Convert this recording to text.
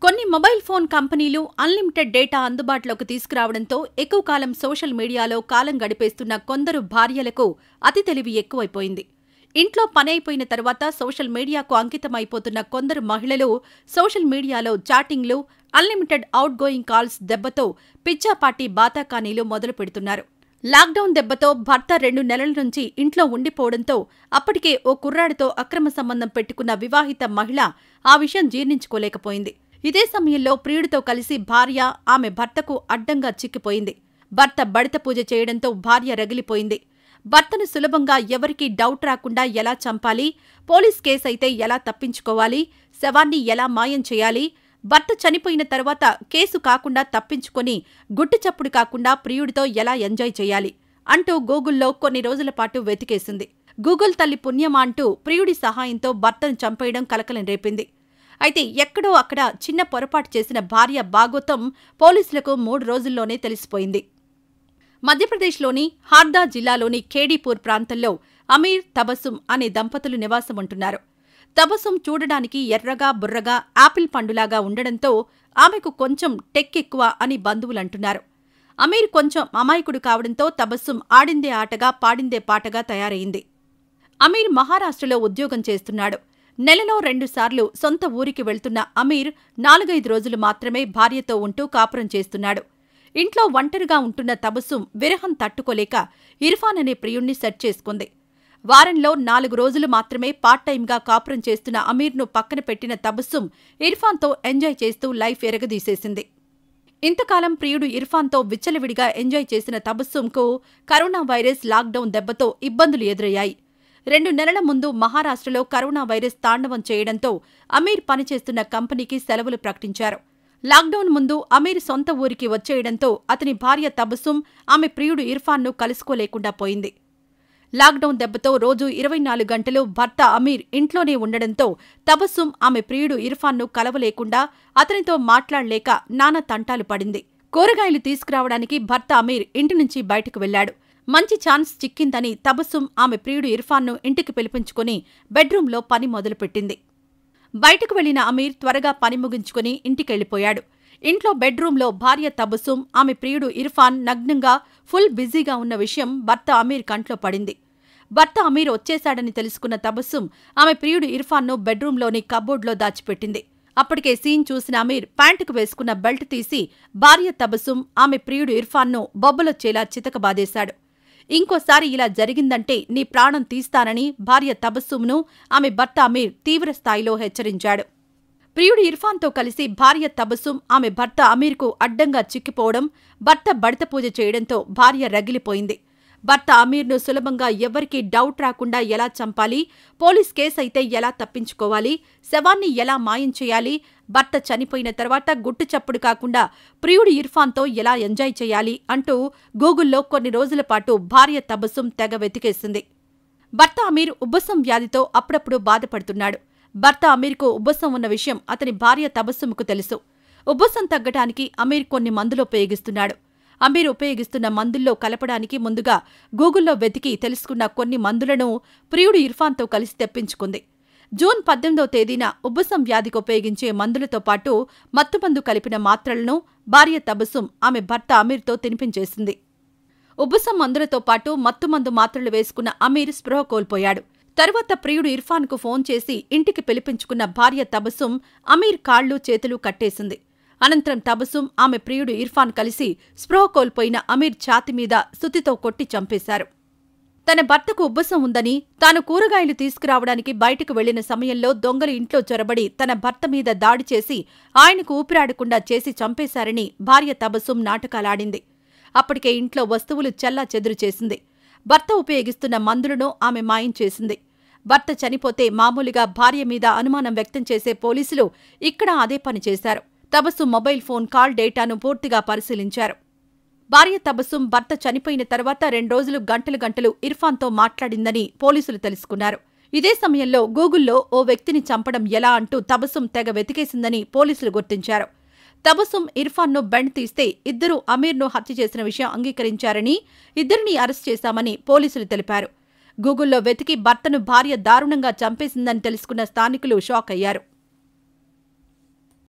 కొన్ని mobile phone కంపెనీలు unlimited data అందుబాటులోకి తీసుకురావడంతో ఎక్కువ కాలం సోషల్ మీడియాలో కాలం గడిపేస్తున్న కొందరు భార్యలకు అతి తెలివి ఎక్కువైపోయింది. ఇంట్లో పని అయిపోయిన తర్వాత సోషల్ మీడియాకు అంకితమైపోతున్న కొందరు మహిళలు సోషల్ మీడియాలో చాటింగ్లు, అన్లిమిటెడ్ అవుట్ గోయింగ్ కాల్స్ దెబ్బతో పిచ్చాపాటి బాతాకానీలు మొదలు పెడుతున్నారు. లాక్డౌన్ దెబ్బతో భర్త 2 నెలల నుంచి ఇంట్లో ఉండిపోవడంతో అప్పటికే ఓ కుర్రాడితో అక్రమ సంబంధం పెట్టుకున్న వివాహిత మహిళ ఆ విషయం జీర్ణించుకోలేకపోయింది. ఇదే సమయంలో ప్రియుడితో కలిసి భార్య ఆమె భర్తకు అడ్డంగా చిక్కిపోయింది. భర్త బడిత పూజ చేయడంతో భార్య రగిలిపోయింది. భర్తను సులభంగా ఎవరికీ డౌట్ రాకుండా ఎలా చంపాలి, పోలీస్ కేసైతే ఎలా తప్పించుకోవాలి, శవాన్ని ఎలా మాయం చేయాలి, భర్త చనిపోయిన తర్వాత కేసు కాకుండా తప్పించుకొని గుట్టు చప్పుడు కాకుండా ప్రియుడితో ఎలా ఎంజాయ్ చేయాలి అంటూ గూగుల్లో కొన్ని రోజుల పాటు వెతికేసింది. గూగుల్ తల్లి పుణ్యమా అంటూ ప్రియుడి సహాయంతో భర్తను చంపేయడం కలకలం రేపింది. అయితే ఎక్కడో అక్కడ చిన్న పొరపాటు చేసిన భార్య బాగోతం పోలీసులకు 3 రోజుల్లోనే తెలిసిపోయింది. మధ్యప్రదేశ్లోని హార్దా జిల్లాలోని ఖేడీపూర్ ప్రాంతంలో అమీర్, తబస్సుమ్ అనే దంపతులు నివాసముంటున్నారు. తబస్సుమ్ చూడడానికి ఎర్రగా బుర్రగా యాపిల్ పండులాగా ఉండడంతో ఆమెకు కొంచెం టెక్ ఎక్కువ అని బంధువులంటున్నారు. అమీర్ కొంచెం అమాయకుడు కావడంతో తబస్సుమ్ ఆడిందే ఆటగా పాడిందే పాటగా తయారైంది. అమీర్ మహారాష్ట్రలో ఉద్యోగం చేస్తున్నాడు. నెలలో 2 సార్లు సొంత ఊరికి వెళ్తున్న అమీర్ 4-5 రోజులు మాత్రమే భార్యతో ఉంటూ కాపురం చేస్తున్నాడు. ఇంట్లో ఒంటరిగా ఉంటున్న తబస్సుమ్ విరహం తట్టుకోలేక ఇర్ఫాన్ అనే ప్రియుణ్ణి సెట్ చేసుకుంది. వారంలో 4 రోజులు మాత్రమే పార్ట్ టైంగా కాపురం చేస్తున్న అమీర్ను పక్కన పెట్టిన తబస్సుమ్ ఇర్ఫాన్తో ఎంజాయ్ చేస్తూ లైఫ్ ఎరగదీసేసింది. ఇంతకాలం ప్రియుడు ఇర్ఫాన్తో విచ్చలవిడిగా ఎంజాయ్ చేసిన తబస్సుమ్కు కరోనా వైరస్ లాక్డౌన్ దెబ్బతో ఇబ్బందులు ఎదురయ్యాయి. 2 నెలల ముందు మహారాష్ట్రలో కరోనా వైరస్ తాండవం చేయడంతో అమీర్ పనిచేస్తున్న కంపెనీకి సెలవులు ప్రకటించారు. లాక్డౌన్ ముందు అమీర్ సొంత ఊరికి వచ్చేయడంతో అతని భార్య తబస్సుమ్ ఆమె ప్రియుడు ఇర్ఫాన్ను కలుసుకోలేకుండా పోయింది. లాక్డౌన్ దెబ్బతో రోజు 24 గంటలు భర్త అమీర్ ఇంట్లోనే ఉండడంతో తబస్సుమ్ ఆమె ప్రియుడు ఇర్ఫాన్ను కలవలేకుండా అతనితో మాట్లాడలేక నానా తంటాలు పడింది. కూరగాయలు తీసుకురావడానికి భర్త అమీర్ ఇంటి నుంచి బయటకు వెళ్లాడు. మంచి ఛాన్స్ చిక్కిందని తబస్సుమ్ ఆమె ప్రియుడు ఇర్ఫాన్ను ఇంటికి పిలిపించుకుని బెడ్రూంలో పని మొదలుపెట్టింది. బయటకు వెళ్లిన అమీర్ త్వరగా పని ముగించుకుని ఇంటికెళ్లిపోయాడు. ఇంట్లో బెడ్రూంలో భార్య తబస్సుమ్ ఆమె ప్రియుడు ఇర్ఫాన్ నగ్నంగా ఫుల్ బిజీగా ఉన్న విషయం భర్త అమీర్ కంట్లో పడింది. భర్త అమీర్ వచ్చేశాడని తెలుసుకున్న తబస్సుమ్ ఆమె ప్రియుడు ఇర్ఫాన్ను బెడ్రూంలోని కబోర్డ్లో దాచిపెట్టింది. అప్పటికే సీన్ చూసిన అమీర్ ప్యాంటుకు వేసుకున్న బెల్ట్ తీసి భార్య తబస్సుమ్ ఆమె ప్రియుడు ఇర్ఫాన్ను బొబ్బలొచ్చేలా చితకబాదేశాడు. ఇంకోసారి ఇలా జరిగిందంటే నీ ప్రాణం తీస్తానని భార్య తబస్సుమ్ను ఆమె భర్త అమీర్ తీవ్రస్థాయిలో హెచ్చరించాడు. ప్రియుడు ఇర్ఫాన్తో కలిసి భార్య తబస్సుమ్ ఆమె భర్త అమీర్కు అడ్డంగా చిక్కిపోవడం, భర్త బడిత పూజ చేయడంతో భార్య రగిలిపోయింది. భర్త అమీర్ను సులభంగా ఎవరికీ డౌట్ రాకుండా ఎలా చంపాలి, పోలీస్ కేసైతే ఎలా తప్పించుకోవాలి, శవాన్ని ఎలా మాయం చేయాలి, భర్త చనిపోయిన తర్వాత గుట్టు చప్పుడు కాకుండా ప్రియుడు ఇర్ఫాన్తో ఎలా ఎంజాయ్ చేయాలి అంటూ గూగుల్లో కొన్ని రోజుల పాటు భార్య తబస్సుమ్ తెగ వెతికేసింది. భర్త అమీర్ ఉబ్బసం వ్యాధితో అప్పుడప్పుడు బాధపడుతున్నాడు. భర్త అమీర్కు ఉబ్బసం ఉన్న విషయం అతని భార్య తబస్సుమ్కు తెలుసు. ఉబ్బసం తగ్గటానికి అమీర్ కొన్ని మందులు ఉపయోగిస్తున్నాడు. అమీర్ ఉపయోగిస్తున్న మందుల్లో కలపడానికి ముందుగా గూగుల్లో వెతికి తెలుసుకున్న కొన్ని మందులను ప్రియుడు ఇర్ఫాన్తో కలిసి తెప్పించుకుంది. జూన్ 18వ తేదీన ఉబ్బసం వ్యాధికి ఉపయోగించే మందులతో పాటు మత్తుమందు కలిపిన మాత్రలను భార్య తబస్సుమ్ ఆమె భర్త అమీర్తో తినిపించేసింది. ఉబ్బసం మందులతో పాటు మత్తుమందు మాత్రలు వేసుకున్న అమీర్ స్పృహ కోల్పోయాడు. తరువాత ప్రియుడు ఇర్ఫాన్కు ఫోన్ చేసి ఇంటికి పిలిపించుకున్న భార్య తబస్సుమ్ అమీర్ కాళ్లు చేతులు కట్టేసింది. అనంతరం తబస్సుమ్ ఆమె ప్రియుడు ఇర్ఫాన్ కలిసి స్పృహ కోల్పోయిన అమీర్ ఛాతిమీద సుతితో కొట్టి చంపేశారు. తన భర్తకు ఉబ్బసం ఉందని, తాను కూరగాయలు తీసుకురావడానికి బయటకు వెళ్లిన సమయంలో దొంగలు ఇంట్లో చొరబడి తన భర్త మీద దాడి చేసి ఆయనకు ఊపిరాడకుండా చేసి చంపేశారని భార్య తబస్సుమ్ నాటకాలాడింది. అప్పటికే ఇంట్లో వస్తువులు చెల్లాచెదురు చేసింది. భర్త ఉపయోగిస్తున్న మందులను ఆమె మాయం చేసింది. భర్త చనిపోతే మామూలుగా భార్య మీద అనుమానం వ్యక్తం చేసే పోలీసులు ఇక్కడ అదే పని చేశారు. తబస్సుమ్ మొబైల్ ఫోన్ కాల్ డేటాను పూర్తిగా పరిశీలించారు. భార్య తబస్సుమ్ భర్త చనిపోయిన తర్వాత 2 రోజులు గంటలు ఇర్ఫాన్తో మాట్లాడిందని పోలీసులు తెలుసుకున్నారు. ఇదే సమయంలో గూగుల్లో ఓ వ్యక్తిని చంపడం ఎలా అంటూ తబస్సుమ్ తెగ వెతికేసిందని పోలీసులు గుర్తించారు. తబస్సుమ్ ఇర్ఫాన్ను బెండ్ తీస్తే ఇద్దరూ అమీర్ను హత్య చేసిన విషయం అంగీకరించారని, ఇద్దరినీ అరెస్ట్ చేశామని పోలీసులు తెలిపారు. గూగుల్లో వెతికి భర్తను భార్య దారుణంగా చంపేసిందని తెలుసుకున్న స్థానికులు షాక్ అయ్యారు.